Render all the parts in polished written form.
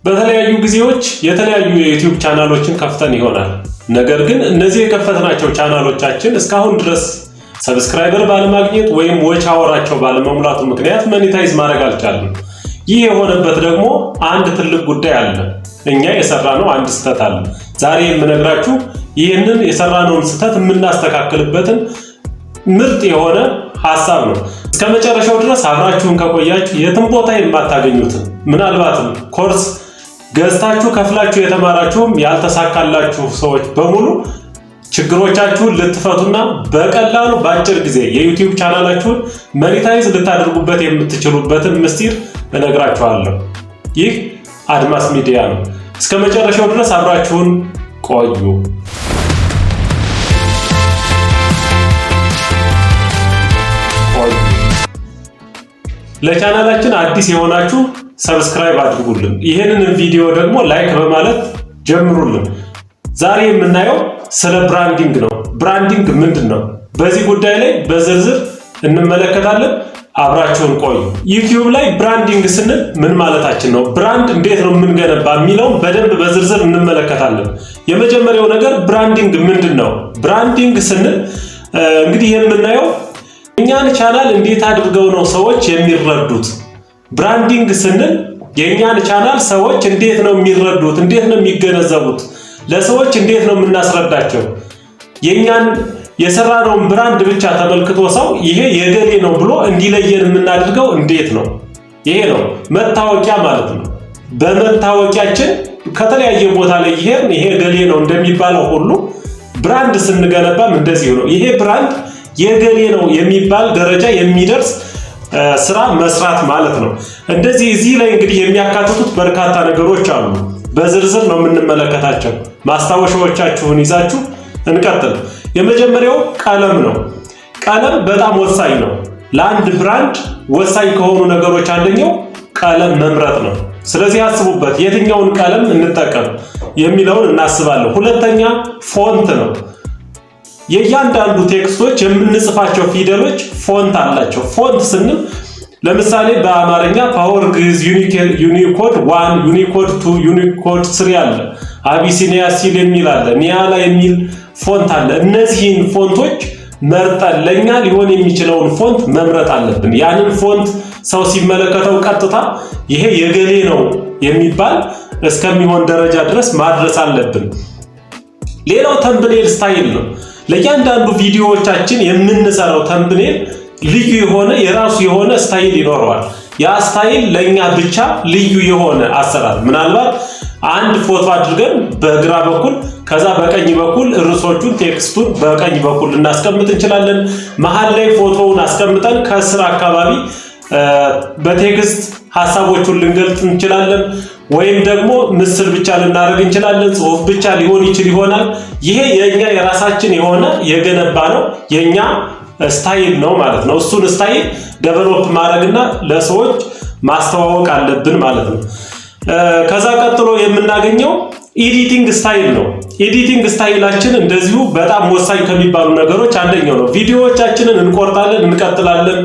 በተለያዩ ጊዜዎች የተለያዩ የዩቲዩብ ቻናሎችን ከፍተን ይሆናል። ነገር ግን እነዚህ የከፈትናቸው ቻናሎቻችን እስካሁን ድረስ ሰብስክራይበር ባለማግኘት ወይም ዎች አወራቸው ባለመሙላቱ ምክንያት ሞኔታይዝ ማድረግ አልቻልንም። ይህ የሆነበት ደግሞ አንድ ትልቅ ጉዳይ አለ። እኛ የሰራነው አንድ ስህተት አለ። ዛሬ የምነግራችሁ ይህንን የሰራነውን ስህተት የምናስተካክልበትን ምርጥ የሆነ ሐሳብ ነው። እስከ መጨረሻው ድረስ አብራችሁን ከቆያችሁ የትም ቦታ የማታገኙትን ምናልባትም ኮርስ ገዝታችሁ ከፍላችሁ የተማራችሁም ያልተሳካላችሁ ሰዎች በሙሉ ችግሮቻችሁን ልትፈቱና በቀላሉ በአጭር ጊዜ የዩቲዩብ ቻናላችሁን ሞኔታይዝ ልታደርጉበት የምትችሉበትን ምስጢር እነግራችኋለሁ። ይህ አድማስ ሚዲያ ነው። እስከ መጨረሻው ድረስ አብራችሁን ቆዩ። ለቻናላችን አዲስ የሆናችሁ ሰብስክራይብ አድርጉልን። ይሄንን ቪዲዮ ደግሞ ላይክ በማለት ጀምሩልን። ዛሬ የምናየው ስለ ብራንዲንግ ነው። ብራንዲንግ ምንድነው? በዚህ ጉዳይ ላይ በዝርዝር እንመለከታለን። አብራችሁን ቆዩ። ዩቲዩብ ላይ ብራንዲንግ ስንል ምን ማለታችን ነው? ብራንድ እንዴት ነው የምንገነባ የሚለውን በደንብ በዝርዝር እንመለከታለን። የመጀመሪያው ነገር ብራንዲንግ ምንድነው? ብራንዲንግ ስንል እንግዲህ የምናየው እኛን ቻናል እንዴት አድርገው ነው ሰዎች የሚረዱት? ብራንዲንግ ስንል የእኛን ቻናል ሰዎች እንዴት ነው የሚረዱት? እንዴት ነው የሚገነዘቡት? ለሰዎች እንዴት ነው የምናስረዳቸው? የእኛን የሰራነውን ብራንድ ብቻ ተመልክቶ ሰው ይሄ የገሌ ነው ብሎ እንዲለየን የምናደርገው እንዴት ነው? ይሄ ነው መታወቂያ ማለት ነው። በመታወቂያችን ከተለያየ ቦታ ላይ ይሄን ይሄ ገሌ ነው እንደሚባለው ሁሉ ብራንድ ስንገነባም እንደዚህ ነው። ይሄ ብራንድ የገሌ ነው የሚባል ደረጃ የሚደርስ ስራ መስራት ማለት ነው። እንደዚህ እዚህ ላይ እንግዲህ የሚያካትቱት በርካታ ነገሮች አሉ። በዝርዝር ነው የምንመለከታቸው። ማስታወሻዎቻችሁን ይዛችሁ እንቀጥል። የመጀመሪያው ቀለም ነው። ቀለም በጣም ወሳኝ ነው። ለአንድ ብራንድ ወሳኝ ከሆኑ ነገሮች አንደኛው ቀለም መምረጥ ነው። ስለዚህ አስቡበት፣ የትኛውን ቀለም እንጠቀም የሚለውን እናስባለን። ሁለተኛ ፎንት ነው። የእያንዳንዱ ቴክስቶች የምንጽፋቸው ፊደሎች ፎንት አላቸው። ፎንት ስንል ለምሳሌ በአማርኛ ፓወር ግዕዝ ዩኒኮድ 1 ዩኒኮድ 2 ዩኒኮድ 3 አለ። አቢሲኒያ ሲል የሚል አለ። ኒያላ የሚል ፎንት አለ። እነዚህን ፎንቶች መርጠን ለኛ ሊሆን የሚችለውን ፎንት መምረጥ አለብን። ያንን ፎንት ሰው ሲመለከተው ቀጥታ ይሄ የገሌ ነው የሚባል እስከሚሆን ደረጃ ድረስ ማድረስ አለብን። ሌላው ተምብኔል ስታይል ነው። ለእያንዳንዱ ቪዲዮዎቻችን የምንሰራው ተምብኔል ልዩ የሆነ የራሱ የሆነ ስታይል ይኖረዋል። ያ ስታይል ለኛ ብቻ ልዩ የሆነ አሰራር፣ ምናልባት አንድ ፎቶ አድርገን በግራ በኩል ከዛ በቀኝ በኩል ርዕሶቹን ቴክስቱን በቀኝ በኩል እናስቀምጥ እንችላለን። መሃል ላይ ፎቶውን አስቀምጠን ከስር አካባቢ በቴክስት ሐሳቦቹን ልንገልጽ እንችላለን። ወይም ደግሞ ምስል ብቻ ልናደርግ እንችላለን። ጽሁፍ ብቻ ሊሆን ይሆናል። ይሄ የኛ የራሳችን የሆነ የገነባ ነው የኛ ስታይል ነው ማለት ነው። እሱን ስታይል ዴቨሎፕ ማድረግና ለሰዎች ማስተዋወቅ አለብን ማለት ነው። ከዛ ቀጥሎ የምናገኘው ኤዲቲንግ ስታይል ነው። ኤዲቲንግ ስታይላችን እንደዚሁ በጣም ወሳኝ ከሚባሉ ነገሮች አንደኛው ነው። ቪዲዮዎቻችንን እንቆርጣለን፣ እንቀጥላለን።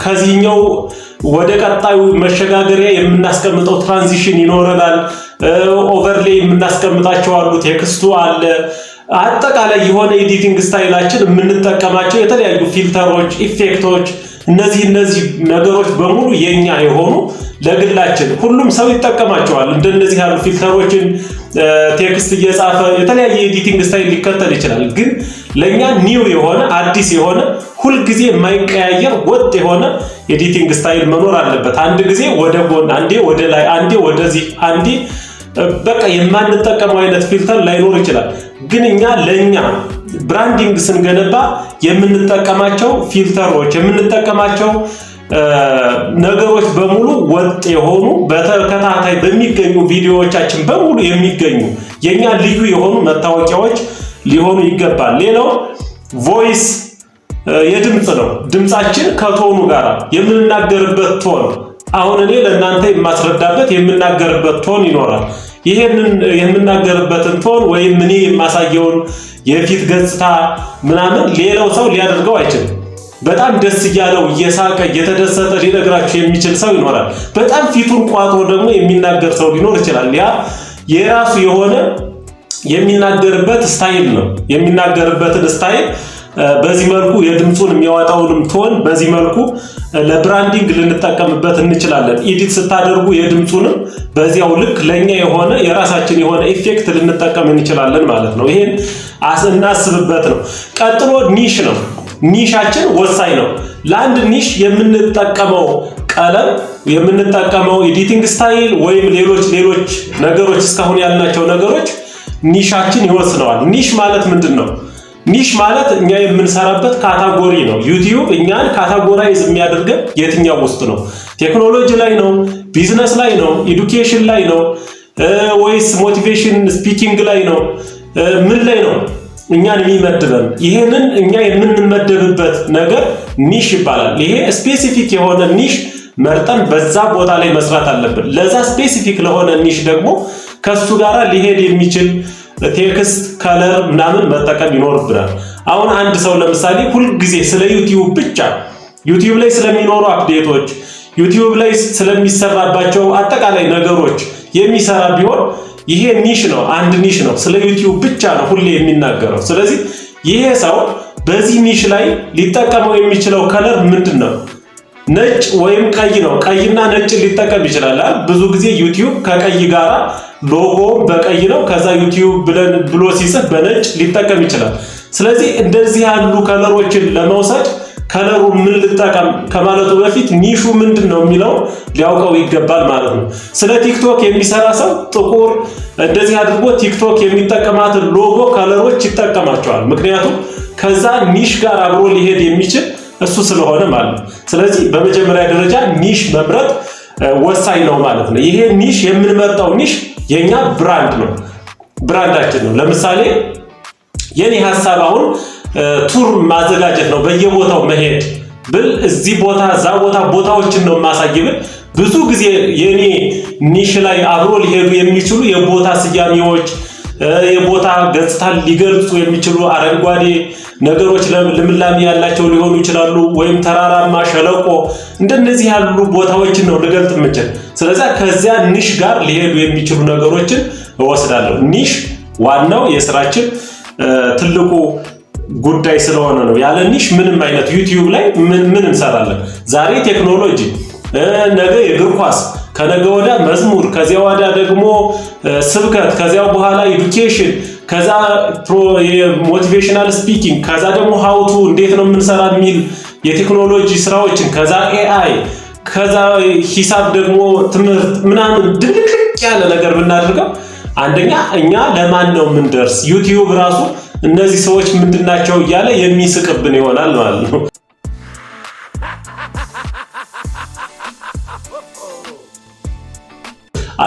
ከዚህኛው ወደ ቀጣዩ መሸጋገሪያ የምናስቀምጠው ትራንዚሽን ይኖረናል። ኦቨርሌይ የምናስቀምጣቸው አሉ፣ ቴክስቱ አለ። አጠቃላይ የሆነ ኤዲቲንግ ስታይላችን የምንጠቀማቸው የተለያዩ ፊልተሮች፣ ኢፌክቶች፣ እነዚህ ነገሮች በሙሉ የኛ የሆኑ ለግላችን ሁሉም ሰው ይጠቀማቸዋል። እንደነዚህ ያሉ ፊልተሮችን ቴክስት እየጻፈ የተለያየ ኤዲቲንግ ስታይል ሊከተል ይችላል። ግን ለኛ ኒው የሆነ አዲስ የሆነ ሁልጊዜ የማይቀያየር ወጥ የሆነ ኤዲቲንግ ስታይል መኖር አለበት። አንድ ጊዜ ወደ ጎን፣ አንዴ ወደ ላይ፣ አንዴ ወደዚህ፣ አንዴ በቃ የማንጠቀመው አይነት ፊልተር ላይኖር ይችላል። ግን እኛ ለኛ ብራንዲንግ ስንገነባ የምንጠቀማቸው ፊልተሮች የምንጠቀማቸው ነገሮች በሙሉ ወጥ የሆኑ በተከታታይ በሚገኙ ቪዲዮዎቻችን በሙሉ የሚገኙ የኛ ልዩ የሆኑ መታወቂያዎች ሊሆኑ ይገባል። ሌላው ቮይስ የድምጽ ነው። ድምጻችን ከቶኑ ጋር የምንናገርበት ቶን፣ አሁን እኔ ለእናንተ የማስረዳበት የምናገርበት ቶን ይኖራል። ይሄንን የምናገርበትን ቶን ወይም እኔ የማሳየውን የፊት ገጽታ ምናምን ሌላው ሰው ሊያደርገው አይችልም። በጣም ደስ እያለው እየሳቀ እየተደሰተ ሊነግራችሁ የሚችል ሰው ይኖራል። በጣም ፊቱን ቋጥሮ ደግሞ የሚናገር ሰው ሊኖር ይችላል። ያ የራሱ የሆነ የሚናገርበት ስታይል ነው። የሚናገርበትን ስታይል በዚህ መልኩ የድምጹን የሚያወጣውንም ቶን በዚህ መልኩ ለብራንዲንግ ልንጠቀምበት እንችላለን። ኤዲት ስታደርጉ የድምጹንም በዚያው ልክ ለኛ የሆነ የራሳችን የሆነ ኢፌክት ልንጠቀም እንችላለን ማለት ነው። ይሄን እናስብበት ነው። ቀጥሎ ኒሽ ነው። ኒሻችን ወሳኝ ነው። ለአንድ ኒሽ የምንጠቀመው ቀለም፣ የምንጠቀመው ኤዲቲንግ ስታይል ወይም ሌሎች ነገሮች እስካሁን ያልናቸው ነገሮች ኒሻችን ይወስነዋል። ኒሽ ማለት ምንድን ነው? ኒሽ ማለት እኛ የምንሰራበት ካታጎሪ ነው። ዩቲዩብ እኛን ካታጎራይዝ የሚያደርገን የትኛው ውስጥ ነው? ቴክኖሎጂ ላይ ነው? ቢዝነስ ላይ ነው? ኤዱኬሽን ላይ ነው? ወይስ ሞቲቬሽን ስፒኪንግ ላይ ነው? ምን ላይ ነው እኛን የሚመድበን? ይሄንን እኛ የምንመደብበት ነገር ኒሽ ይባላል። ይሄ ስፔሲፊክ የሆነ ኒሽ መርጠን በዛ ቦታ ላይ መስራት አለብን። ለዛ ስፔሲፊክ ለሆነ ኒሽ ደግሞ ከሱ ጋር ሊሄድ የሚችል ቴክስት ከለር ምናምን መጠቀም ይኖርብናል። አሁን አንድ ሰው ለምሳሌ ሁልጊዜ ስለ ዩቲዩብ ብቻ ዩቲዩብ ላይ ስለሚኖሩ አፕዴቶች፣ ዩቲዩብ ላይ ስለሚሰራባቸው አጠቃላይ ነገሮች የሚሰራ ቢሆን ይሄ ኒሽ ነው፣ አንድ ኒሽ ነው። ስለ ዩቲዩብ ብቻ ነው ሁሌ የሚናገረው። ስለዚህ ይሄ ሰው በዚህ ኒሽ ላይ ሊጠቀመው የሚችለው ከለር ምንድን ነው? ነጭ ወይም ቀይ ነው። ቀይና ነጭ ሊጠቀም ይችላል። ብዙ ጊዜ ዩቲዩብ ከቀይ ጋራ ሎጎ በቀይ ነው፣ ከዛ ዩቲዩብ ብሎ ሲጽፍ በነጭ ሊጠቀም ይችላል። ስለዚህ እንደዚህ ያሉ ከለሮችን ለመውሰድ ከለሩ ምን ልጠቀም ከማለቱ በፊት ኒሹ ምንድን ነው የሚለው ሊያውቀው ይገባል ማለት ነው። ስለ ቲክቶክ የሚሰራ ሰው ጥቁር እንደዚህ አድርጎ ቲክቶክ የሚጠቀማትን ሎጎ ከለሮች ይጠቀማቸዋል። ምክንያቱም ከዛ ኒሽ ጋር አብሮ ሊሄድ የሚችል እሱ ስለሆነ ማለት ነው። ስለዚህ በመጀመሪያ ደረጃ ኒሽ መምረጥ ወሳኝ ነው ማለት ነው። ይሄ ኒሽ የምንመርጠው ኒሽ የኛ ብራንድ ነው፣ ብራንዳችን ነው። ለምሳሌ የኔ ሐሳብ አሁን ቱር ማዘጋጀት ነው፣ በየቦታው መሄድ ብል እዚህ ቦታ እዛ ቦታ ቦታዎችን ነው ማሳየብ። ብዙ ጊዜ የኔ ኒሽ ላይ አብሮ ሊሄዱ የሚችሉ የቦታ ስያሜዎች፣ የቦታ ገጽታ ሊገልጹ የሚችሉ አረንጓዴ ነገሮች ልምላሜ ያላቸው ሊሆኑ ይችላሉ፣ ወይም ተራራማ ሸለቆ፣ እንደነዚህ ያሉ ቦታዎችን ነው ልገልጥ የምችል። ስለዚህ ከዚያ ኒሽ ጋር ሊሄዱ የሚችሉ ነገሮችን እወስዳለሁ። ኒሽ ዋናው የስራችን ትልቁ ጉዳይ ስለሆነ ነው። ያለ ኒሽ ምንም አይነት ዩቲዩብ ላይ ምን እንሰራለን? ዛሬ ቴክኖሎጂ፣ ነገ የእግር ኳስ፣ ከነገ ወዲያ መዝሙር፣ ከዚያ ወዲያ ደግሞ ስብከት፣ ከዚያው በኋላ ኤዱኬሽን፣ ከዛ ሞቲቬሽናል ስፒኪንግ፣ ከዛ ደግሞ ሃውቱ እንዴት ነው የምንሰራ የሚል የቴክኖሎጂ ስራዎችን፣ ከዛ ኤአይ፣ ከዛ ሂሳብ ደግሞ ትምህርት ምናምን ድብልቅልቅ ያለ ነገር ብናደርገው አንደኛ እኛ ለማን ነው የምንደርስ? ዩቲዩብ ራሱ እነዚህ ሰዎች ምንድናቸው እያለ የሚስቅብን ይሆናል ማለት ነው።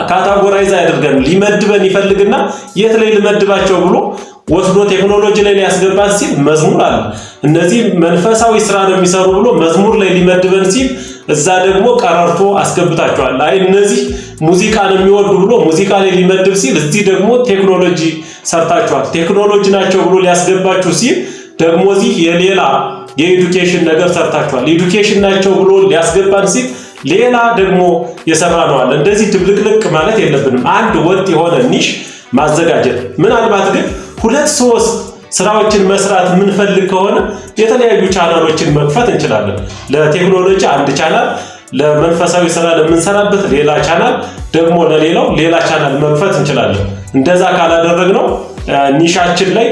ካታጎራይዝ ያደርገን ሊመድበን ይፈልግና የት ላይ ልመድባቸው ብሎ ወስዶ ቴክኖሎጂ ላይ ሊያስገባን ሲል መዝሙር አለ። እነዚህ መንፈሳዊ ስራ ነው የሚሰሩ ብሎ መዝሙር ላይ ሊመድበን ሲል እዛ ደግሞ ቀረርቶ አስገብታቸዋል። አይ እነዚህ ሙዚቃ ነው የሚወዱ ብሎ ሙዚቃ ላይ ሊመድብ ሲል እዚህ ደግሞ ቴክኖሎጂ ሰርታቸዋል። ቴክኖሎጂ ናቸው ብሎ ሊያስገባችሁ ሲል ደግሞ እዚህ የሌላ የኤዱኬሽን ነገር ሰርታቸዋል። ኤዱኬሽን ናቸው ብሎ ሊያስገባን ሲል ሌላ ደግሞ የሰራ ነው አለ። እንደዚህ ድብልቅልቅ ማለት የለብንም። አንድ ወጥ የሆነ ኒሽ ማዘጋጀት። ምናልባት ግን 2-3 ስራዎችን መስራት የምንፈልግ ከሆነ የተለያዩ ቻናሎችን መክፈት እንችላለን። ለቴክኖሎጂ አንድ ቻናል፣ ለመንፈሳዊ ስራ ለምንሰራበት ሌላ ቻናል፣ ደግሞ ለሌላው ሌላ ቻናል መክፈት እንችላለን። እንደዛ ካላደረግነው ኒሻችን ላይ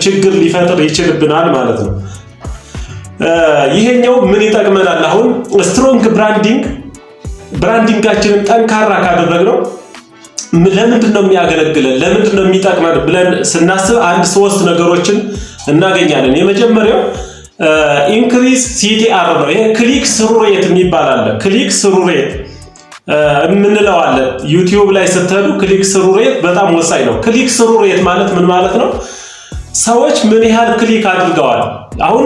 ችግር ሊፈጥር ይችልብናል ማለት ነው። ይሄኛው ምን ይጠቅመናል? አሁን ስትሮንግ ብራንዲንጋችንን ጠንካራ ካደረግነው ለምንድን ነው የሚያገለግለን? ለምንድን ነው የሚጠቅመን ብለን ስናስብ 1-3 ነገሮችን እናገኛለን። የመጀመሪያው ኢንክሪዝ ሲቲአር ነው። ይሄ ክሊክ ስሩ ሬት የሚባል አለ። ክሊክ ስሩ ሬት የምንለው አለ። ዩቲዩብ ላይ ስትሄዱ ክሊክ ስሩ ሬት በጣም ወሳኝ ነው። ክሊክ ስሩ ሬት ማለት ምን ማለት ነው? ሰዎች ምን ያህል ክሊክ አድርገዋል። አሁን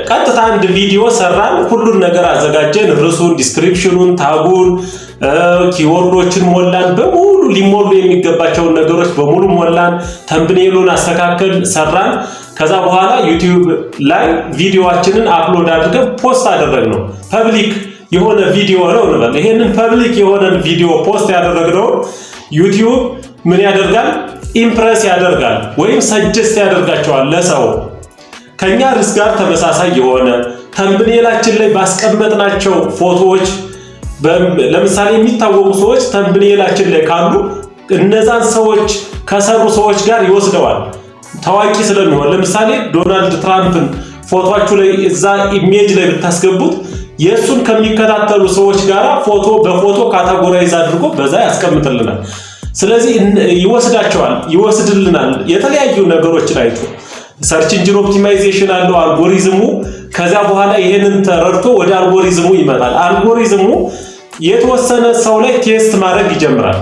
ቀጥታ አንድ ቪዲዮ ሰራን፣ ሁሉን ነገር አዘጋጀን፣ ርዕሱን፣ ዲስክሪፕሽኑን፣ ታጉን፣ ኪወርዶችን ሞላን፣ በሙሉ ሊሞሉ የሚገባቸውን ነገሮች በሙሉ ሞላን፣ ተምብኔሉን አስተካከል ሰራን። ከዛ በኋላ ዩቲዩብ ላይ ቪዲዮአችንን አፕሎድ አድርገን ፖስት አደረግነው። ፐብሊክ የሆነ ቪዲዮ ነው እንበል። ይሄንን ፐብሊክ የሆነን ቪዲዮ ፖስት ያደረግነው ዩቲዩብ ምን ያደርጋል? ኢምፕረስ ያደርጋል ወይም ሰጀስት ያደርጋቸዋል ለሰው ከኛ ርዕስ ጋር ተመሳሳይ የሆነ ተምብኔላችን ላይ ባስቀመጥናቸው ፎቶዎች ለምሳሌ የሚታወቁ ሰዎች ተምብኔላችን ላይ ካሉ እነዛን ሰዎች ከሰሩ ሰዎች ጋር ይወስደዋል ታዋቂ ስለሚሆን። ለምሳሌ ዶናልድ ትራምፕን ፎቶአችሁ ላይ እዛ ኢሜጅ ላይ ብታስገቡት የሱን ከሚከታተሉ ሰዎች ጋር ፎቶ በፎቶ ካታጎራይዝ አድርጎ በዛ ያስቀምጥልናል። ስለዚህ ይወስዳቸዋል፣ ይወስድልናል። የተለያዩ ነገሮችን አይቶ ሰርች ኢንጂን ኦፕቲማይዜሽን አለው አልጎሪዝሙ። ከዛ በኋላ ይሄንን ተረድቶ ወደ አልጎሪዝሙ ይመጣል። አልጎሪዝሙ የተወሰነ ሰው ላይ ቴስት ማድረግ ይጀምራል።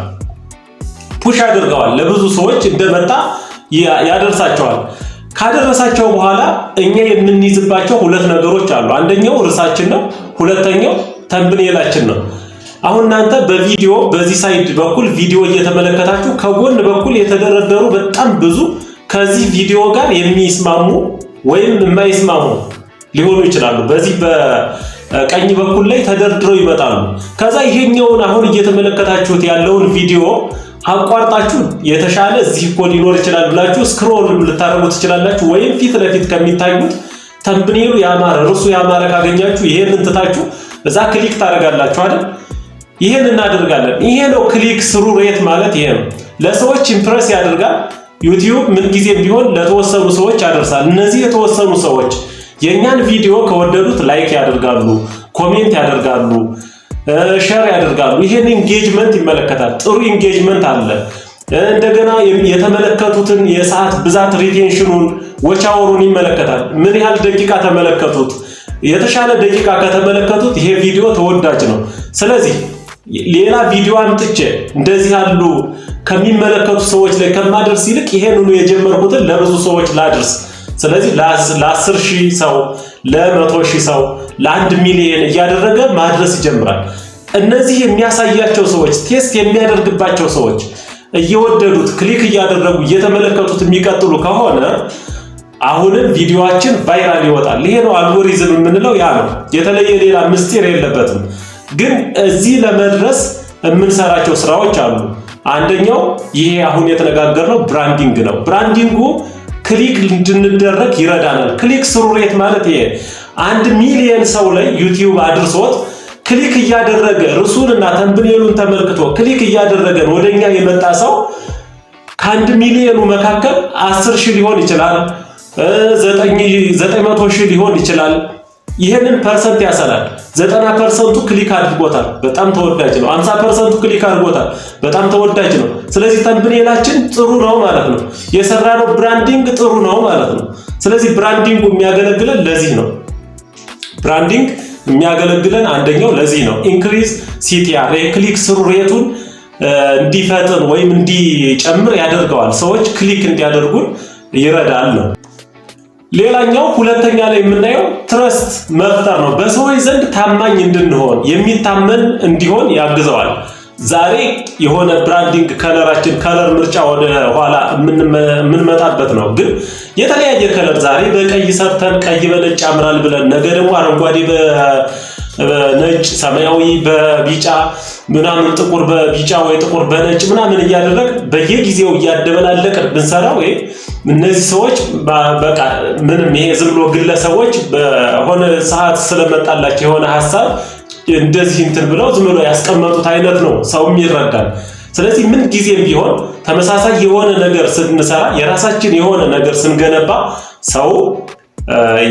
ፑሽ አድርገዋል ለብዙ ሰዎች እንደመጣ ያደርሳቸዋል። ካደረሳቸው በኋላ እኛ የምንይዝባቸው ሁለት ነገሮች አሉ። አንደኛው ርዕሳችን ነው፣ ሁለተኛው ተምብኔላችን ነው። አሁን እናንተ በቪዲዮ በዚህ ሳይድ በኩል ቪዲዮ እየተመለከታችሁ ከጎን በኩል የተደረደሩ በጣም ብዙ ከዚህ ቪዲዮ ጋር የሚስማሙ ወይም የማይስማሙ ሊሆኑ ይችላሉ። በዚህ በቀኝ በኩል ላይ ተደርድረው ይመጣሉ። ከዛ ይሄኛውን አሁን እየተመለከታችሁት ያለውን ቪዲዮ አቋርጣችሁ የተሻለ እዚህ እኮ ሊኖር ይችላል ብላችሁ ስክሮል ልታረጉ ትችላላችሁ። ወይም ፊት ለፊት ከሚታዩት ተምብኔሉ ያማረ ርዕሱ ያማረ ካገኛችሁ ይሄንን ትታችሁ እዛ ክሊክ ታደርጋላችሁ አይደል? ይሄን እናደርጋለን። ይሄ ነው ክሊክ ስሩ ሬት ማለት ይሄ ነው። ለሰዎች ኢምፕረስ ያደርጋል። ዩቲዩብ ምን ጊዜም ቢሆን ለተወሰኑ ሰዎች ያደርሳል። እነዚህ የተወሰኑ ሰዎች የኛን ቪዲዮ ከወደዱት ላይክ ያደርጋሉ፣ ኮሜንት ያደርጋሉ፣ ሼር ያደርጋሉ። ይሄን ኢንጌጅመንት ይመለከታል። ጥሩ ኢንጌጅመንት አለ። እንደገና የተመለከቱትን የሰዓት ብዛት ሪቴንሽኑን ወቻወሩን ይመለከታል። ምን ያህል ደቂቃ ተመለከቱት? የተሻለ ደቂቃ ከተመለከቱት ይሄ ቪዲዮ ተወዳጅ ነው። ስለዚህ ሌላ ቪዲዮ አምጥቼ እንደዚህ ያሉ ከሚመለከቱ ሰዎች ላይ ከማደርስ ይልቅ ይሄንኑ የጀመርኩትን ለብዙ ሰዎች ላድርስ። ስለዚህ ለ10,000 ሰው፣ ለ100,000 ሰው፣ ለ1 ሚሊዮን እያደረገ ማድረስ ይጀምራል። እነዚህ የሚያሳያቸው ሰዎች ቴስት የሚያደርግባቸው ሰዎች እየወደዱት ክሊክ እያደረጉ እየተመለከቱት የሚቀጥሉ ከሆነ አሁንም ቪዲዮአችን ቫይራል ይወጣል። ይሄ ነው አልጎሪዝም የምንለው ያ ነው። የተለየ ሌላ ምስጢር የለበትም። ግን እዚህ ለመድረስ የምንሰራቸው ስራዎች አሉ። አንደኛው ይሄ አሁን የተነጋገርነው ብራንዲንግ ነው። ብራንዲንጉ ክሊክ እንድንደረግ ይረዳናል። ክሊክ ስሩ ሬት ማለት ይሄ 1 ሚሊዮን ሰው ላይ ዩቲዩብ አድርሶት ክሊክ እያደረገ ርዕሱንና ተምብኔሉን ተመልክቶ ክሊክ እያደረገ ወደኛ የመጣ ሰው ከ1 ሚሊዮኑ መካከል 10,000 ሊሆን ይችላል፣ 900,000 ሊሆን ይችላል። ይሄንን ፐርሰንት ያሰላል። 90% ክሊክ አድርጎታል፣ በጣም ተወዳጅ ነው። 50% ክሊክ አድርጎታል፣ በጣም ተወዳጅ ነው። ስለዚህ ተምብኔላችን ጥሩ ነው ማለት ነው። የሰራነው ብራንዲንግ ጥሩ ነው ማለት ነው። ስለዚህ ብራንዲንጉ የሚያገለግለን ለዚህ ነው። ብራንዲንግ የሚያገለግለን አንደኛው ለዚህ ነው። ኢንክሪዝ ሲቲአር የክሊክ ስሩ ሬቱን እንዲፈጥን ወይም እንዲጨምር ያደርገዋል። ሰዎች ክሊክ እንዲያደርጉን ይረዳል ነው። ሌላኛው ሁለተኛ ላይ የምናየው ትረስት መፍጠር ነው። በሰዎች ዘንድ ታማኝ እንድንሆን የሚታመን እንዲሆን ያግዘዋል። ዛሬ የሆነ ብራንዲንግ ከለራችን ከለር ምርጫ ወደ ኋላ የምንመጣበት ነው። ግን የተለያየ ከለር ዛሬ በቀይ ሰርተን ቀይ በነጭ ያምራል ብለን ነገ ደግሞ አረንጓዴ በነጭ ሰማያዊ በቢጫ ምናምን ጥቁር በቢጫ ወይ ጥቁር በነጭ ምናምን እያደረግ በየጊዜው እያደበላለቅን ብንሰራ ወይ እነዚህ ሰዎች በቃ ምንም ይሄ ዝም ብሎ ግለሰቦች በሆነ ሰዓት ስለመጣላቸው የሆነ ሐሳብ እንደዚህ እንትን ብለው ዝም ብሎ ያስቀመጡት አይነት ነው ሰውም ይረዳል። ስለዚህ ምን ጊዜም ቢሆን ተመሳሳይ የሆነ ነገር ስንሰራ የራሳችን የሆነ ነገር ስንገነባ ሰው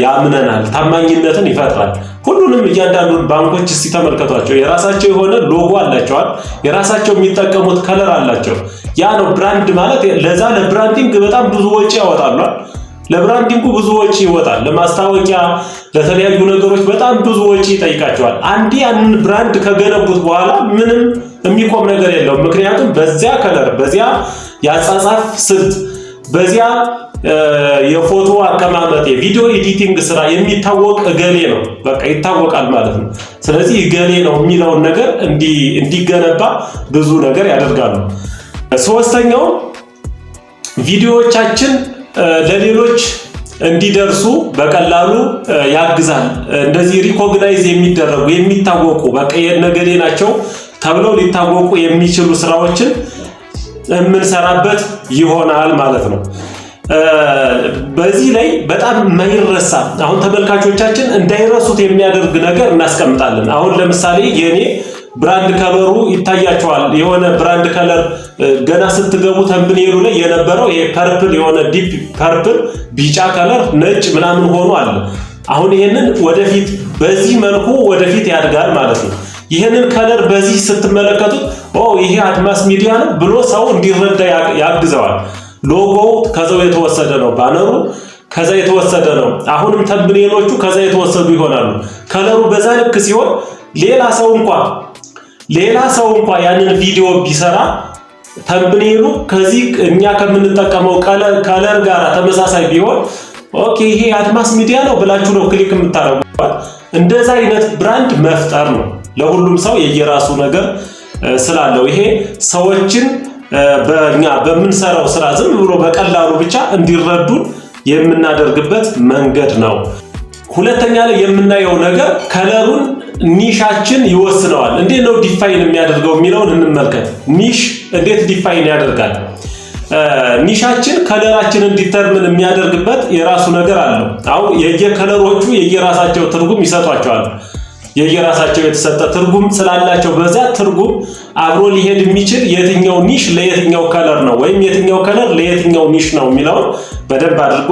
ያምነናል፣ ታማኝነትን ይፈጥራል። ሁሉንም እያንዳንዱን ባንኮች እስቲ ተመልከቷቸው። የራሳቸው የሆነ ሎጎ አላቸዋል፣ የራሳቸው የሚጠቀሙት ከለር አላቸው። ያ ነው ብራንድ ማለት። ለዛ ለብራንዲንግ በጣም ብዙ ወጪ ያወጣሉ። ለብራንዲንጉ ብዙ ወጪ ይወጣል። ለማስታወቂያ፣ ለተለያዩ ነገሮች በጣም ብዙ ወጪ ይጠይቃቸዋል። አንዴ ያንን ብራንድ ከገነቡት በኋላ ምንም የሚቆም ነገር የለውም። ምክንያቱም በዚያ ከለር፣ በዚያ የአጻጻፍ ስልት፣ በዚያ የፎቶ አቀማመጥ፣ የቪዲዮ ኤዲቲንግ ስራ የሚታወቅ እገሌ ነው፣ በቃ ይታወቃል ማለት ነው። ስለዚህ እገሌ ነው የሚለውን ነገር እንዲገነባ ብዙ ነገር ያደርጋሉ። ሶስተኛው ቪዲዮዎቻችን ለሌሎች እንዲደርሱ በቀላሉ ያግዛል። እንደዚህ ሪኮግናይዝ የሚደረጉ የሚታወቁ በቃ የነገዴ ናቸው ተብለው ሊታወቁ የሚችሉ ስራዎችን የምንሰራበት ይሆናል ማለት ነው። በዚህ ላይ በጣም የማይረሳ አሁን ተመልካቾቻችን እንዳይረሱት የሚያደርግ ነገር እናስቀምጣለን። አሁን ለምሳሌ የኔ ብራንድ ከለሩ ይታያቸዋል። የሆነ ብራንድ ከለር ገና ስትገቡ ተምብኔሉ ላይ የነበረው ይሄ ፐርፕል የሆነ ዲፕ ፐርፕል ቢጫ ከለር ነጭ ምናምን ሆኖ አለ። አሁን ይሄንን ወደፊት በዚህ መልኩ ወደፊት ያድጋል ማለት ነው። ይሄንን ከለር በዚህ ስትመለከቱት ይሄ አድማስ ሚዲያ ነው ብሎ ሰው እንዲረዳ ያግዘዋል። ሎጎው ከዛው የተወሰደ ነው። ባነሩ ከዛ የተወሰደ ነው። አሁንም ተምብኔሎቹ ከዛ የተወሰዱ ይሆናሉ። ከለሩ በዛ ልክ ሲሆን ሌላ ሰው እንኳን ያንን ቪዲዮ ቢሰራ ተምብኔሉ ከዚህ እኛ ከምንጠቀመው ከለር ጋር ተመሳሳይ ቢሆን ኦኬ ይሄ አድማስ ሚዲያ ነው ብላችሁ ነው ክሊክ የምታደርጉት። እንደዛ አይነት ብራንድ መፍጠር ነው። ለሁሉም ሰው የየራሱ ነገር ስላለው ይሄ ሰዎችን በእኛ በምንሰራው ስራ ዝም ብሎ በቀላሉ ብቻ እንዲረዱን የምናደርግበት መንገድ ነው። ሁለተኛ ላይ የምናየው ነገር ከለሩን ኒሻችን ይወስነዋል። እንዴት ነው ዲፋይን የሚያደርገው የሚለውን እንመልከት። ኒሽ እንዴት ዲፋይን ያደርጋል? ኒሻችን ከለራችንን ዲተርምን የሚያደርግበት የራሱ ነገር አለው። አሁን የየከለሮቹ የየራሳቸው ትርጉም ይሰጧቸዋል። የየራሳቸው የተሰጠ ትርጉም ስላላቸው በዛ ትርጉም አብሮ ሊሄድ የሚችል የትኛው ኒሽ ለየትኛው ከለር ነው ወይም የትኛው ከለር ለየትኛው ኒሽ ነው የሚለውን በደንብ አድርጎ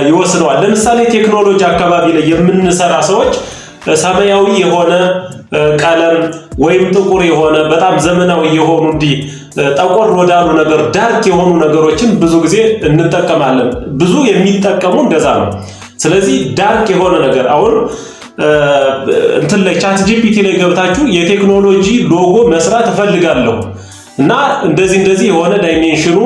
ይወስነዋል። ለምሳሌ ቴክኖሎጂ አካባቢ ላይ የምንሰራ ሰዎች ሰማያዊ የሆነ ቀለም ወይም ጥቁር የሆነ በጣም ዘመናዊ የሆኑ እንዲህ ጠቆር ወዳሉ ነገር ዳርክ የሆኑ ነገሮችን ብዙ ጊዜ እንጠቀማለን። ብዙ የሚጠቀሙ እንደዛ ነው። ስለዚህ ዳርክ የሆነ ነገር አሁን እንትን ላይ ቻት ጂፒቲ ላይ ገብታችሁ የቴክኖሎጂ ሎጎ መስራት እፈልጋለሁ እና እንደዚህ የሆነ ዳይሜንሽኑ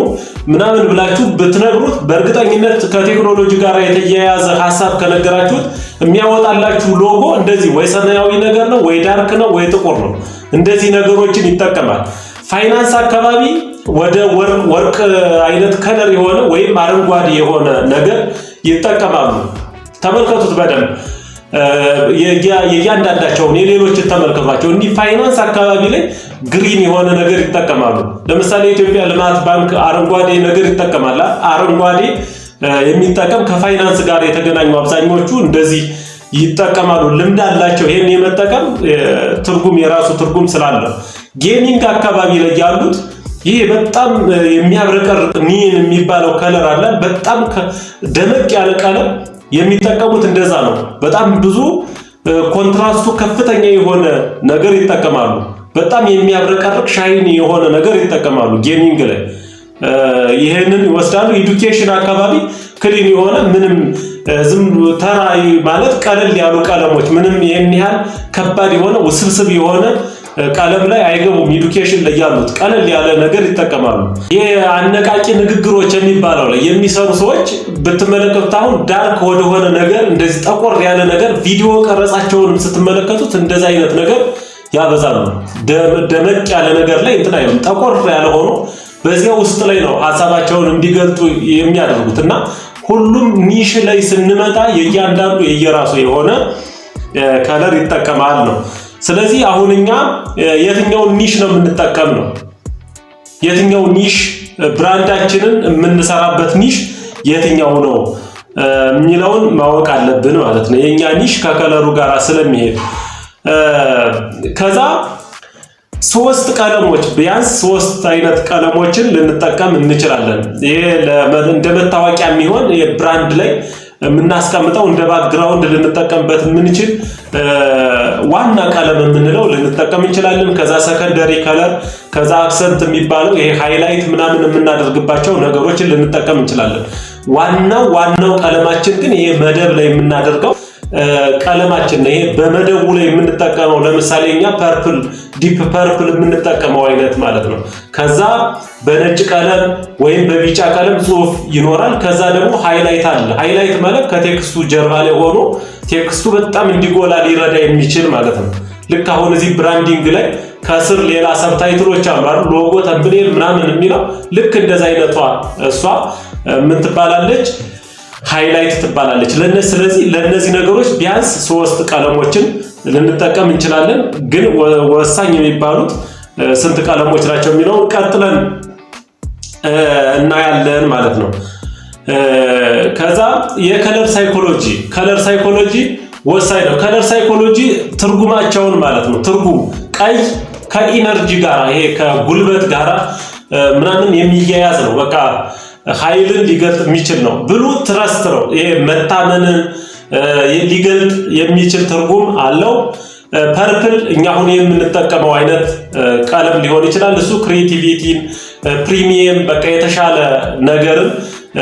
ምናምን ብላችሁ ብትነግሩት በእርግጠኝነት ከቴክኖሎጂ ጋር የተያያዘ ሐሳብ ከነገራችሁት የሚያወጣላችሁ ሎጎ እንደዚህ ወይ ሰማያዊ ነገር ነው ወይ ዳርክ ነው ወይ ጥቁር ነው። እንደዚህ ነገሮችን ይጠቀማል። ፋይናንስ አካባቢ ወደ ወርቅ አይነት ከለር የሆነ ወይም አረንጓዴ የሆነ ነገር ይጠቀማሉ። ተመልከቱት በደንብ የእያንዳንዳቸውን የሌሎችን ተመልከቷቸው። እንዲህ ፋይናንስ አካባቢ ላይ ግሪን የሆነ ነገር ይጠቀማሉ። ለምሳሌ ኢትዮጵያ ልማት ባንክ አረንጓዴ ነገር ይጠቀማል። አረንጓዴ የሚጠቀም ከፋይናንስ ጋር የተገናኙ አብዛኞቹ እንደዚህ ይጠቀማሉ። ልምድ አላቸው። ይሄን የመጠቀም ትርጉም የራሱ ትርጉም ስላለው ጌሚንግ አካባቢ ላይ ያሉት ይሄ በጣም የሚያብረቀርቅ ኒን የሚባለው ከለር አለ። በጣም ደመቅ ያለ ቀለም የሚጠቀሙት እንደዛ ነው። በጣም ብዙ ኮንትራስቱ ከፍተኛ የሆነ ነገር ይጠቀማሉ። በጣም የሚያብረቀርቅ ሻይኒ የሆነ ነገር ይጠቀማሉ ጌሚንግ ላይ። ይሄንን ይወስዳሉ። ኤዱኬሽን አካባቢ ክሊን የሆነ ምንም ዝም ተራ ማለት ቀለል ያሉ ቀለሞች ምንም ይሄን ያህል ከባድ የሆነ ውስብስብ የሆነ ቀለም ላይ አይገቡም። ኤዱኬሽን ላይ ያሉት ቀለል ያለ ነገር ይጠቀማሉ። የአነቃቂ ንግግሮች የሚባለው ላይ የሚሰሩ ሰዎች ብትመለከቱት አሁን ዳርክ ወደሆነ ነገር እንደዚህ ጠቆር ያለ ነገር ቪዲዮ ቀረጻቸውን ስትመለከቱት እንደዛ አይነት ነገር ያበዛሉ። ደመቅ ያለ ነገር ላይ እንትን አይሉም። ጠቆር ያለ ሆኖ በዚያ ውስጥ ላይ ነው ሐሳባቸውን እንዲገልጡ የሚያደርጉት እና ሁሉም ኒሽ ላይ ስንመጣ የእያንዳንዱ የየራሱ የሆነ ከለር ይጠቀማል ነው። ስለዚህ አሁን እኛ የትኛውን ኒሽ ነው የምንጠቀም ነው? የትኛው ኒሽ ብራንዳችንን የምንሰራበት ኒሽ የትኛው ነው የሚለውን ማወቅ አለብን ማለት ነው። የኛ ኒሽ ከከለሩ ጋር ስለሚሄድ ከዛ ሶስት ቀለሞች ቢያንስ ሶስት አይነት ቀለሞችን ልንጠቀም እንችላለን። ይሄ እንደ መታወቂያ የሚሆን የብራንድ ላይ የምናስቀምጠው እንደ ባክግራውንድ ልንጠቀምበት የምንችል ዋና ቀለም የምንለው ልንጠቀም እንችላለን። ከዛ ሰከንደሪ ከለር፣ ከዛ አክሰንት የሚባለው ይሄ ሃይላይት ምናምን የምናደርግባቸው ነገሮችን ልንጠቀም እንችላለን። ዋናው ቀለማችን ግን ይሄ መደብ ላይ የምናደርገው ቀለማችን ነው። ይሄ በመደቡ ላይ የምንጠቀመው ለምሳሌ እኛ ፐርፕል ዲፕ ፐርፕል የምንጠቀመው አይነት ማለት ነው። ከዛ በነጭ ቀለም ወይም በቢጫ ቀለም ጽሑፍ ይኖራል። ከዛ ደግሞ ሃይላይት አለ። ሃይላይት ማለት ከቴክስቱ ጀርባ ላይ ሆኖ ቴክስቱ በጣም እንዲጎላ ሊረዳ የሚችል ማለት ነው። ልክ አሁን እዚህ ብራንዲንግ ላይ ከስር ሌላ ሰብታይትሎች አሉ አይደል? ሎጎ ተምብኔል ምናምን የሚለው ልክ እንደዛ አይነቷ እሷ ምን ትባላለች? ሃይላይት ትባላለች። ስለዚህ ለነዚህ ነገሮች ቢያንስ 3 ቀለሞችን ልንጠቀም እንችላለን። ግን ወሳኝ የሚባሉት ስንት ቀለሞች ናቸው የሚለው ቀጥለን እናያለን ማለት ነው። ከዛ የከለር ሳይኮሎጂ ወሳኝ ነው። ከለር ሳይኮሎጂ ትርጉማቸውን ማለት ነው። ትርጉም ቀይ ከኢነርጂ ጋር ይሄ ከጉልበት ጋር ምናምን የሚያያዝ ነው። በቃ ኃይልን ሊገልጥ የሚችል ነው። ብሉ ትረስት ነው። ይሄ መታመንን ሊገልጥ የሚችል ትርጉም አለው። ፐርፕል እኛ አሁን የምንጠቀመው አይነት ቀለም ሊሆን ይችላል። እሱ ክሬቲቪቲን ፕሪሚየም በቃ የተሻለ ነገርን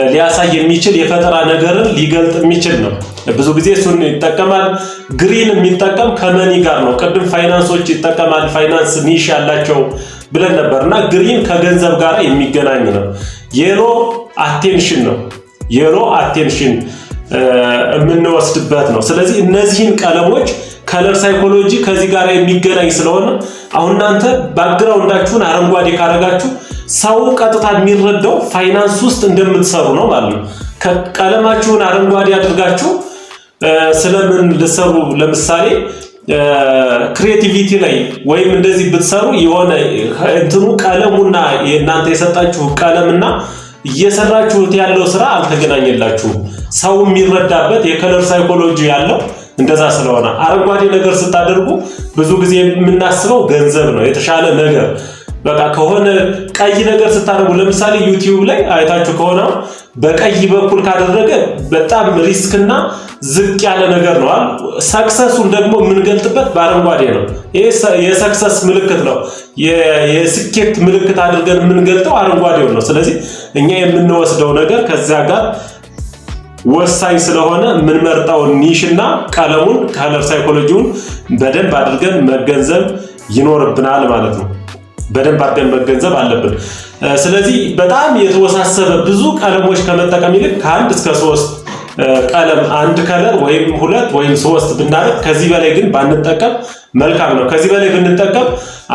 ሊያሳይ የሚችል የፈጠራ ነገርን ሊገልጥ የሚችል ነው። ብዙ ጊዜ እሱን ይጠቀማል። ግሪን የሚጠቀም ከመኒ ጋር ነው። ቅድም ፋይናንሶች ይጠቀማል። ፋይናንስ ኒሽ ያላቸው ብለን ነበርና ግሪን ከገንዘብ ጋር የሚገናኝ ነው። የሎ አቴንሽን ነው። የሎ አቴንሽን የምንወስድበት ነው። ስለዚህ እነዚህን ቀለሞች ከለር ሳይኮሎጂ ከዚህ ጋር የሚገናኝ ስለሆነ አሁን እናንተ ባክግራውንዳችሁን አረንጓዴ ካረጋችሁ ሰው ቀጥታ የሚረዳው ፋይናንስ ውስጥ እንደምትሰሩ ነው ማለት ነው። ቀለማችሁን አረንጓዴ አድርጋችሁ ስለምን ልሰሩ ለምሳሌ ክሬቲቪቲ ላይ ወይም እንደዚህ ብትሰሩ የሆነ እንትኑ ቀለሙና የእናንተ የሰጣችሁ ቀለምና እየሰራችሁት ያለው ስራ አልተገናኘላችሁም። ሰው የሚረዳበት የከለር ሳይኮሎጂ ያለው እንደዛ ስለሆነ አረንጓዴ ነገር ስታደርጉ ብዙ ጊዜ የምናስበው ገንዘብ ነው፣ የተሻለ ነገር በቃ ከሆነ ቀይ ነገር ስታደርጉ ለምሳሌ ዩቲዩብ ላይ አይታችሁ ከሆነ በቀይ በኩል ካደረገ በጣም ሪስክና ዝቅ ያለ ነገር ነው። ሰክሰሱን ደግሞ የምንገልጥበት በአረንጓዴ ነው። ይሄ የሰክሰስ ምልክት ነው። የስኬት ምልክት አድርገን የምንገልጠው አረንጓዴው ነው። ስለዚህ እኛ የምንወስደው ነገር ከዚያ ጋር ወሳኝ ስለሆነ የምንመርጠውን ኒሽና ቀለሙን ከለር ሳይኮሎጂውን በደንብ አድርገን መገንዘብ ይኖርብናል ማለት ነው። በደንብ አድርገን መገንዘብ አለብን። ስለዚህ በጣም የተወሳሰበ ብዙ ቀለሞች ከመጠቀም ይልቅ ከ1 እስከ 3 ቀለም አንድ ከለር ወይም 2 ወይም 3 ብናደርግ ከዚህ በላይ ግን ባንጠቀም መልካም ነው። ከዚህ በላይ ብንጠቀም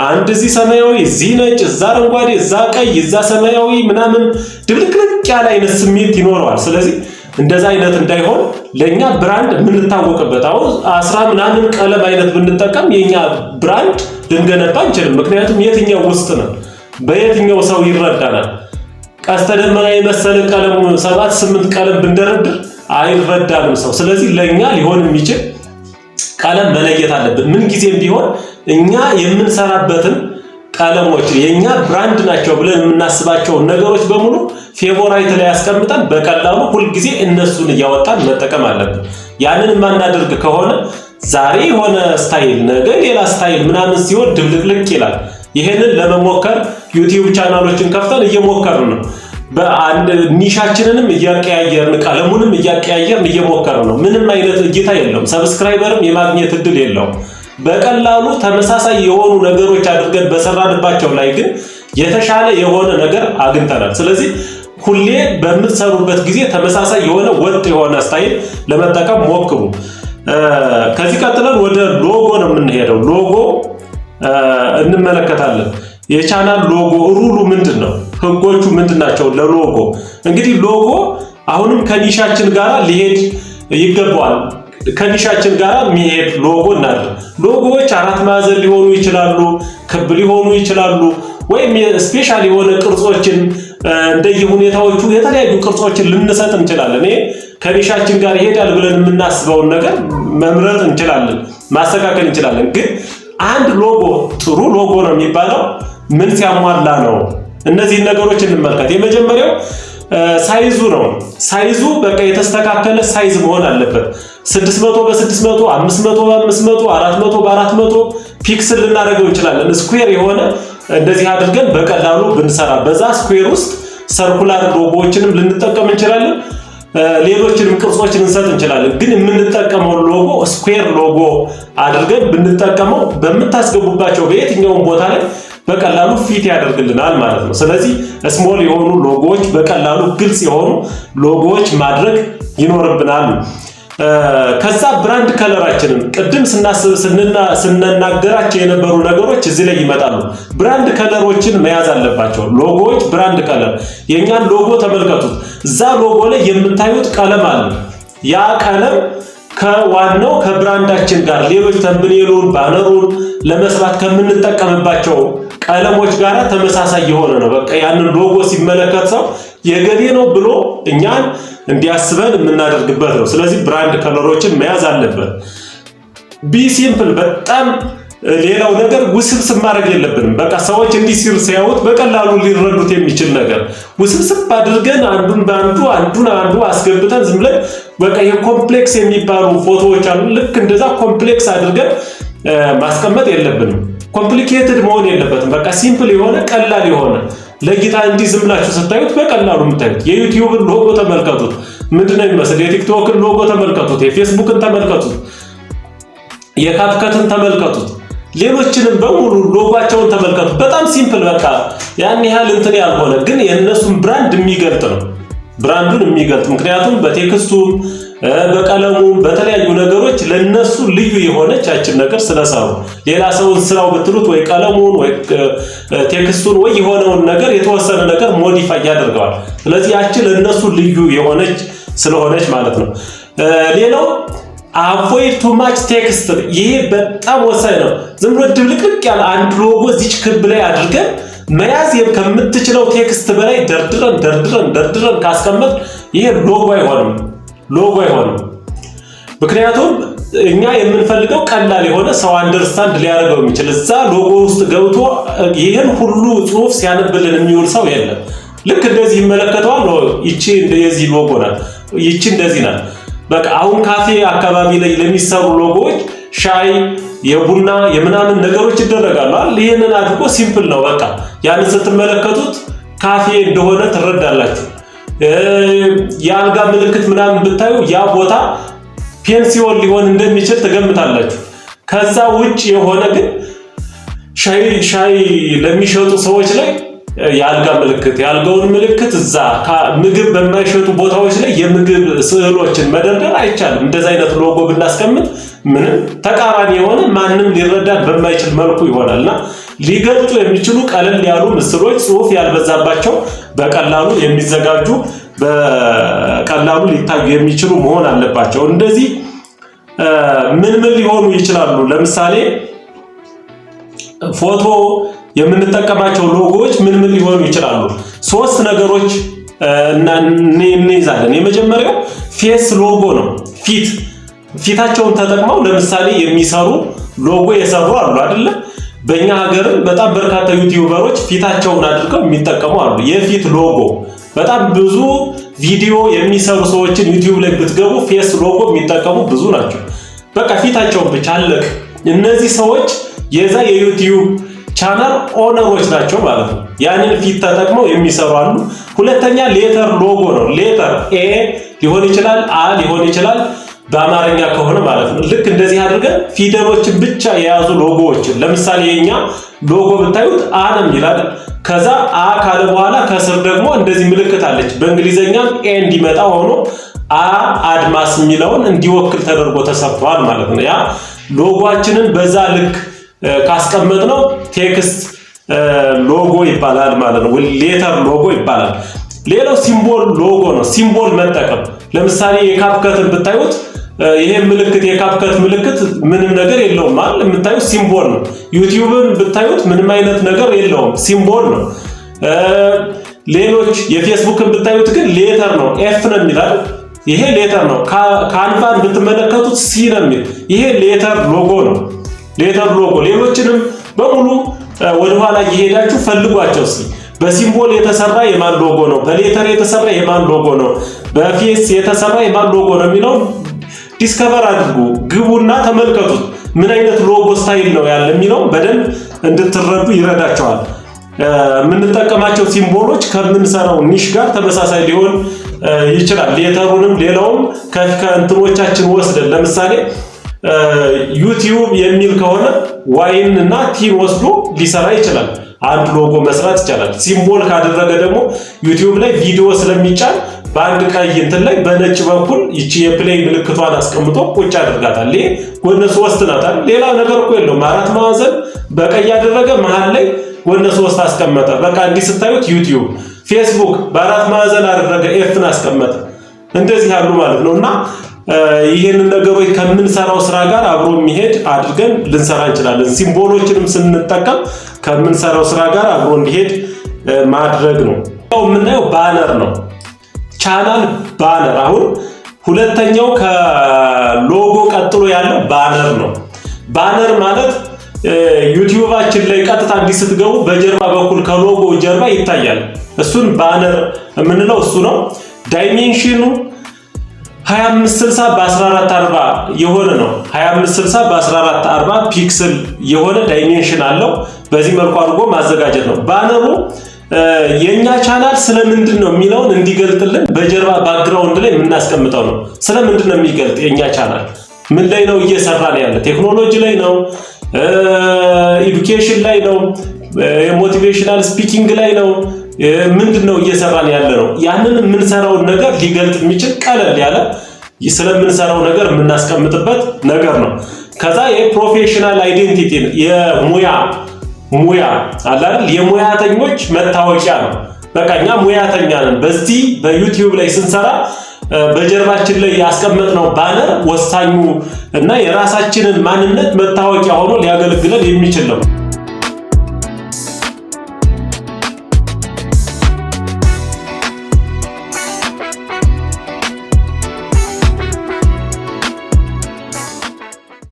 አንድ እዚህ ሰማያዊ፣ እዚህ ነጭ፣ እዛ አረንጓዴ፣ እዛ ቀይ፣ እዛ ሰማያዊ ምናምን ድብልቅልቅ ያለ አይነት ስሜት ይኖረዋል። ስለዚህ እንደዛ አይነት እንዳይሆን ለኛ ብራንድ የምንታወቅበት አሁን 10 ምናምን ቀለም አይነት ብንጠቀም የኛ ብራንድ ልንገነባ እንችልም። ምክንያቱም የትኛው ውስጥ ነው በየትኛው ሰው ይረዳናል። ቀስተ ደመና የመሰለ ቀለም 7-8 ቀለም ብንደረድር አይረዳንም ሰው። ስለዚህ ለኛ ሊሆን የሚችል ቀለም መለየት አለብን። ምን ጊዜም ቢሆን እኛ የምንሰራበትን ቀለሞች የኛ ብራንድ ናቸው ብለን የምናስባቸው ነገሮች በሙሉ ፌቮራይት ላይ ያስቀምጠን በቀላሉ ሁል ጊዜ እነሱን እያወጣን መጠቀም አለብን። ያንን የማናደርግ ከሆነ ዛሬ የሆነ ስታይል ነገ ሌላ ስታይል ምናምን ሲሆን ድብልቅልቅ ይላል። ይሄንን ለመሞከር ዩቲዩብ ቻናሎችን ከፍተን እየሞከርን ነው። በአንድ ኒሻችንንም እያቀያየርን ቀለሙንም እያቀያየርን እየሞከርን ነው። ምንም አይነት እይታ የለውም። ሰብስክራይበርም የማግኘት እድል የለውም። በቀላሉ ተመሳሳይ የሆኑ ነገሮች አድርገን በሰራንባቸው ላይ ግን የተሻለ የሆነ ነገር አግኝተናል። ስለዚህ ሁሌ በምትሰሩበት ጊዜ ተመሳሳይ የሆነ ወጥ የሆነ ስታይል ለመጠቀም ሞክሩ። ከዚህ ቀጥለን ወደ ሎጎ ነው የምንሄደው። ሎጎ እንመለከታለን። የቻናል ሎጎ ሩሉ ምንድን ነው? ህጎቹ ምንድን ናቸው? ለሎጎ እንግዲህ ሎጎ አሁንም ከኒሻችን ጋር ሊሄድ ይገባዋል። ከኒሻችን ጋር የሚሄድ ሎጎ እናድርግ። ሎጎዎች 4 ማዕዘን ሊሆኑ ይችላሉ፣ ክብ ሊሆኑ ይችላሉ፣ ወይም ስፔሻል የሆነ ቅርጾችን እንደየሁኔታዎቹ የተለያዩ ቅርጾችን ልንሰጥ እንችላለን። ይሄ ከኒሻችን ጋር ይሄዳል ብለን የምናስበውን ነገር መምረጥ እንችላለን፣ ማስተካከል እንችላለን። ግን አንድ ሎጎ ጥሩ ሎጎ ነው የሚባለው ምን ሲያሟላ ነው? እነዚህን ነገሮች እንመልከት። የመጀመሪያው ሳይዙ ነው። ሳይዙ በቃ የተስተካከለ ሳይዝ መሆን አለበት። 600 በ600፣ 500 በ500፣ 400 በ400 ፒክስል ልናደርገው እንችላለን። ስኩዌር የሆነ እንደዚህ አድርገን በቀላሉ ብንሰራ በዛ ስኩዌር ውስጥ ሰርኩላር ሎጎዎችንም ልንጠቀም እንችላለን። ሌሎችንም ቅርጾችን እንሰጥ እንችላለን። ግን የምንጠቀመው ሎጎ ስኩዌር ሎጎ አድርገን ብንጠቀመው በምታስገቡባቸው በየትኛውም ቦታ ላይ በቀላሉ ፊት ያደርግልናል ማለት ነው። ስለዚህ ስሞል የሆኑ ሎጎዎች በቀላሉ ግልጽ የሆኑ ሎጎዎች ማድረግ ይኖርብናል። ከዛ ብራንድ ከለራችንን ቅድም ስናናገራቸው የነበሩ ነገሮች እዚህ ላይ ይመጣሉ። ብራንድ ከለሮችን መያዝ አለባቸው። ሎጎዎች ብራንድ ከለር፣ የኛን ሎጎ ተመልከቱት። እዛ ሎጎ ላይ የምታዩት ቀለም አለ። ያ ቀለም ከዋናው ከብራንዳችን ጋር ሌሎች ተምብኔሉን ባነሩን ለመስራት ከምንጠቀምባቸው ቀለሞች ጋር ተመሳሳይ የሆነ ነው። በቃ ያንን ሎጎ ሲመለከት ሰው የገሌ ነው ብሎ እኛን እንዲያስበን የምናደርግበት ነው። ስለዚህ ብራንድ ከለሮችን መያዝ አለበት። ቢ ሲምፕል። በጣም ሌላው ነገር ውስብስብ ማድረግ የለብንም። በቃ ሰዎች እንዲህ ሲል ሲያዩት በቀላሉ ሊረዱት የሚችል ነገር ውስብስብ አድርገን አንዱን አንዱ አስገብተን ዝም ብለን በቃ የኮምፕሌክስ የሚባሉ ፎቶዎች አሉ። ልክ እንደዛ ኮምፕሌክስ አድርገን ማስቀመጥ የለብንም። ኮምፕሊኬትድ መሆን የለበትም። በቃ ሲምፕል የሆነ ቀላል የሆነ ለጌታ እንዲህ ዝም ብላችሁ ስታዩት በቀላሉ የምታዩት የዩቲዩብን ሎጎ ተመልከቱት፣ ምንድነው የሚመስል? የቲክቶክን ሎጎ ተመልከቱት፣ የፌስቡክን ተመልከቱት፣ የካፕከትን ተመልከቱት፣ ሌሎችንም በሙሉ ሎጓቸውን ተመልከቱት። በጣም ሲምፕል በቃ ያን ያህል እንትን ያልሆነ ግን የእነሱን ብራንድ የሚገልጥ ነው። ብራንዱን የሚገልጥ ምክንያቱም በቴክስቱም በቀለሙም በተለያዩ ነገሮች ለነሱ ልዩ የሆነች ያችን ነገር ስለሰሩ ሌላ ሰውን ስራው ብትሉት ወይ ቀለሙን ወይ ቴክስቱን ወይ የሆነውን ነገር የተወሰነ ነገር ሞዲፋይ ያደርገዋል። ስለዚህ ያቺ ለነሱ ልዩ የሆነች ስለሆነች ማለት ነው። ሌላው አቮይድ ቱ ማች ቴክስት፣ ይሄ በጣም ወሳኝ ነው። ዝም ብሎ ድብልቅልቅ ያለ አንድ ሎጎ እዚች ክብ ላይ አድርገን መያዝ ከምትችለው ቴክስት በላይ ደርድረን ካስቀመጥ ይሄ ሎጎ አይሆንም። ምክንያቱም እኛ የምንፈልገው ቀላል የሆነ ሰው አንደርስታንድ ሊያደርገው የሚችል እዛ ሎጎ ውስጥ ገብቶ ይህን ሁሉ ጽሑፍ ሲያነብልን የሚውል ሰው የለም። ልክ እንደዚህ ይመለከተዋል። ይቺ እንደዚህ ሎጎ ናት፣ ይቺ እንደዚህ ናት። በቃ አሁን ካፌ አካባቢ ላይ ለሚሰሩ ሎጎዎች ሻይ የቡና የምናምን ነገሮች ይደረጋሉ አይደል? ይሄንን አድርጎ ሲምፕል ነው። በቃ ያንን ስትመለከቱት ካፌ እንደሆነ ትረዳላችሁ። የአልጋ ምልክት ምናምን ብታዩ ያ ቦታ ፔንሲዮን ሊሆን እንደሚችል ትገምታላችሁ። ከዛ ውጭ የሆነ ግን ሻይ ለሚሸጡ ሰዎች ላይ የአልጋ ምልክት የአልጋውን ምልክት እዛ ምግብ በማይሸጡ ቦታዎች ላይ የምግብ ስዕሎችን መደርደር አይቻልም። እንደዛ አይነት ሎጎ ብናስቀምጥ ምንም ተቃራኒ የሆነ ማንም ሊረዳን በማይችል መልኩ ይሆናልና ሊገልጹ የሚችሉ ቀለል ያሉ ምስሎች፣ ጽሑፍ ያልበዛባቸው በቀላሉ የሚዘጋጁ በቀላሉ ሊታዩ የሚችሉ መሆን አለባቸው። እንደዚህ ምን ሊሆኑ ይችላሉ? ለምሳሌ ፎቶ የምንጠቀማቸው ሎጎዎች ምን ሊሆኑ ይችላሉ? ሶስት ነገሮች እንይዛለን። የመጀመሪያው ፌስ ሎጎ ነው። ፊታቸውን ተጠቅመው ለምሳሌ የሚሰሩ ሎጎ የሰሩ አሉ አይደለ? በእኛ ሀገርም በጣም በርካታ ዩቲዩበሮች ፊታቸውን አድርገው የሚጠቀሙ አሉ። የፊት ሎጎ በጣም ብዙ ቪዲዮ የሚሰሩ ሰዎችን ዩቲዩብ ላይ ብትገቡ ፌስ ሎጎ የሚጠቀሙ ብዙ ናቸው። በቃ ፊታቸውን ብቻ አለቅ። እነዚህ ሰዎች የዛ የዩቲዩብ ቻናል ኦነሮች ናቸው ማለት ነው። ያንን ፊት ተጠቅመው የሚሰሩ አሉ። ሁለተኛ ሌተር ሎጎ ነው። ሌተር ኤ ሊሆን ይችላል፣ አ ሊሆን ይችላል በአማርኛ ከሆነ ማለት ነው። ልክ እንደዚህ አድርገን ፊደሎችን ብቻ የያዙ ሎጎዎችን ለምሳሌ የኛ ሎጎ ብታዩት አ ነው የሚላል። ከዛ አ ካለ በኋላ ከስር ደግሞ እንደዚህ ምልክት አለች። በእንግሊዘኛም ኤ እንዲመጣ ሆኖ አድማስ የሚለውን እንዲወክል ተደርጎ ተሰርቷል ማለት ነው። ያ ሎጎአችንን በዛ ልክ ካስቀመጥነው ቴክስት ሎጎ ይባላል ማለት ነው። ሌተር ሎጎ ይባላል። ሌላው ሲምቦል ሎጎ ነው። ሲምቦል መጠቀም ለምሳሌ የካፕከትን ብታዩት ይሄ ምልክት የካፕከት ምልክት ምንም ነገር የለውም ማለት የምታዩት ሲምቦል ነው። ዩቲዩብን ብታዩት ምንም አይነት ነገር የለውም፣ ሲምቦል ነው። ሌሎች የፌስቡክን ብታዩት ግን ሌተር ነው፣ ኤፍ ነው የሚላል። ይሄ ሌተር ነው። ካንቫን ብትመለከቱት ሲ ነው የሚል። ይሄ ሌተር ሎጎ ነው። ሌተር ሎጎ ሌሎችንም በሙሉ ወደኋላ እየሄዳችሁ ፈልጓቸው እስኪ። በሲምቦል የተሰራ የማን ሎጎ ነው? በሌተር የተሰራ የማን ሎጎ ነው? በፌስ የተሰራ የማን ሎጎ ነው የሚለው ዲስከቨር አድርጉ። ግቡና ተመልከቱት። ምን አይነት ሎጎ ስታይል ነው ያለ የሚለው በደንብ እንድትረዱ ይረዳቸዋል። የምንጠቀማቸው ሲምቦሎች ከምንሰራው ኒሽ ጋር ተመሳሳይ ሊሆን ይችላል። ሌተሩንም ሌላውም ከእንትኖቻችን ወስደን ለምሳሌ ዩቲዩብ የሚል ከሆነ ዋይን እና ቲን ወስዶ ሊሰራ ይችላል። አንድ ሎጎ መስራት ይቻላል። ሲምቦል ካደረገ ደግሞ ዩቲዩብ ላይ ቪዲዮ ስለሚጫን በአንድ ቀይ እንትን ላይ በነጭ በኩል ይቺ የፕሌይ ምልክቷን አስቀምጦ ቁጭ አድርጋታል። ይሄ ጎነ 3 ናት። ሌላ ነገር እኮ የለውም። 4 ማዕዘን በቀይ ያደረገ መሃል ላይ ጎነ 3 አስቀመጠ። በቃ እንዲህ ስታዩት ዩቲዩብ። ፌስቡክ በ4 ማዕዘን አደረገ ኤፍን አስቀመጠ። እንደዚህ ያሉ ማለት ነውና ይሄንን ነገሮች ከምንሰራው ስራ ጋር አብሮ የሚሄድ አድርገን ልንሰራ እንችላለን። ሲምቦሎችንም ስንጠቀም ከምንሰራው ስራ ጋር አብሮ እንዲሄድ ማድረግ ነው። የምናየው ባነር ነው። ቻናል ባነር። አሁን ሁለተኛው ከሎጎ ቀጥሎ ያለው ባነር ነው። ባነር ማለት ዩቲዩባችን ላይ ቀጥታ እንዲህ ስትገቡ በጀርባ በኩል ከሎጎ ጀርባ ይታያል። እሱን ባነር የምንለው እሱ ነው። ዳይሜንሽኑ 2560 በ1440 የሆነ ነው። 2560 በ1440 ፒክስል የሆነ ዳይሜንሽን አለው። በዚህ መልኩ አድርጎ ማዘጋጀት ነው። ባነሩ የኛ ቻናል ስለምንድን ነው የሚለውን እንዲገልጥልን በጀርባ ባክግራውንድ ላይ የምናስቀምጠው ነው። ስለምንድን ነው የሚገልጥ? የኛ ቻናል ምን ላይ ነው እየሰራን ያለ? ቴክኖሎጂ ላይ ነው? ኤዱኬሽን ላይ ነው? ሞቲቬሽናል ስፒኪንግ ላይ ነው? ምንድነው እየሰራን ያለ ነው? ያንን የምንሰራውን ነገር ሊገልጥ የሚችል ቀለል ያለ ስለምንሰራው ነገር የምናስቀምጥበት ነገር ነው። ከዛ የፕሮፌሽናል አይዴንቲቲ ሙያ አለ አይደል? የሙያተኞች መታወቂያ ነው። በቃ እኛ ሙያተኛ ነን። በዚህ በዩቲዩብ ላይ ስንሰራ በጀርባችን ላይ ያስቀመጥነው ባነር ወሳኙ እና የራሳችንን ማንነት መታወቂያ ሆኖ ሊያገለግለን የሚችል ነው።